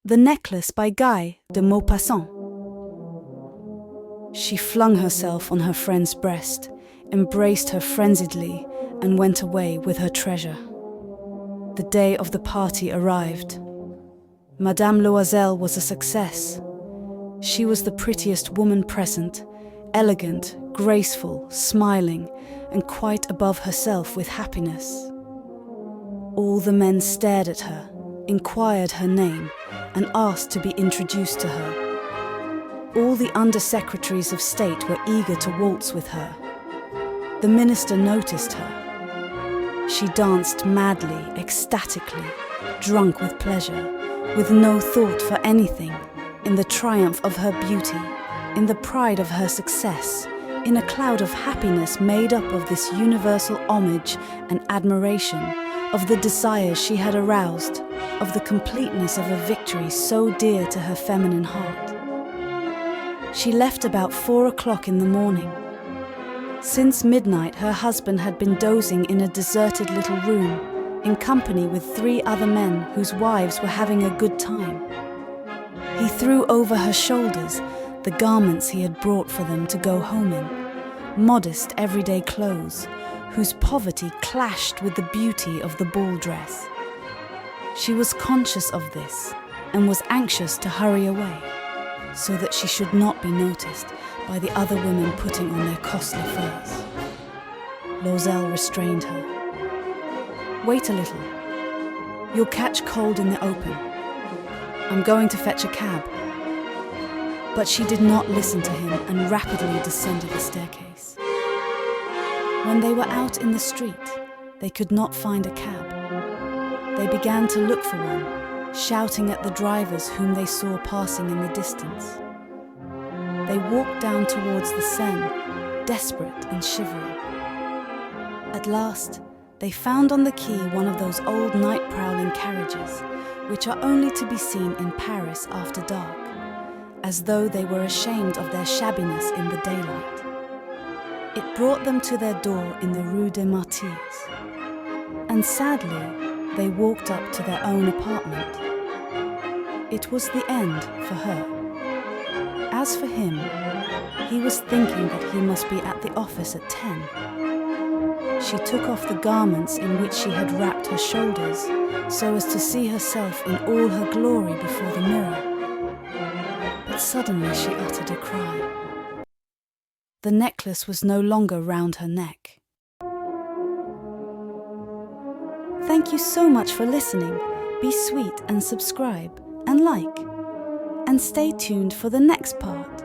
The Necklace by Guy de Maupassant. She flung herself on her friend's breast, embraced her frenziedly, and went away with her treasure. The day of the party arrived. Madame Loisel was a success. She was the prettiest woman present, elegant, graceful, smiling, and quite above herself with happiness. All the men stared at her, inquired her name, and asked to be introduced to her. All the under-secretaries of state were eager to waltz with her. The minister noticed her. She danced madly, ecstatically, drunk with pleasure, with no thought for anything, in the triumph of her beauty, in the pride of her success, in a cloud of happiness made up of this universal homage and admiration, of the desires she had aroused, of the completeness of a victory so dear to her feminine heart. She left about 4 o'clock in the morning. Since midnight, her husband had been dozing in a deserted little room, in company with 3 other men whose wives were having a good time. He threw over her shoulders the garments he had brought for them to go home in, modest everyday clothes, whose poverty clashed with the beauty of the ball dress. She was conscious of this and was anxious to hurry away, so that she should not be noticed by the other women putting on their costly furs. Loisel restrained her. "Wait a little. You'll catch cold in the open. I'm going to fetch a cab." But she did not listen to him and rapidly descended the staircase. When they were out in the street, they could not find a cab. They began to look for one, shouting at the drivers whom they saw passing in the distance. They walked down towards the Seine, desperate and shivering. At last, they found on the quay one of those old night-prowling carriages, which are only to be seen in Paris after dark, as though they were ashamed of their shabbiness in the daylight. It brought them to their door in the Rue des Martyrs, and sadly, they walked up to their own apartment. It was the end for her. As for him, he was thinking that he must be at the office at 10. She took off the garments in which she had wrapped her shoulders, so as to see herself in all her glory before the mirror. But suddenly she uttered a cry. The necklace was no longer round her neck. Thank you so much for listening. Be sweet and subscribe and like. And stay tuned for the next part.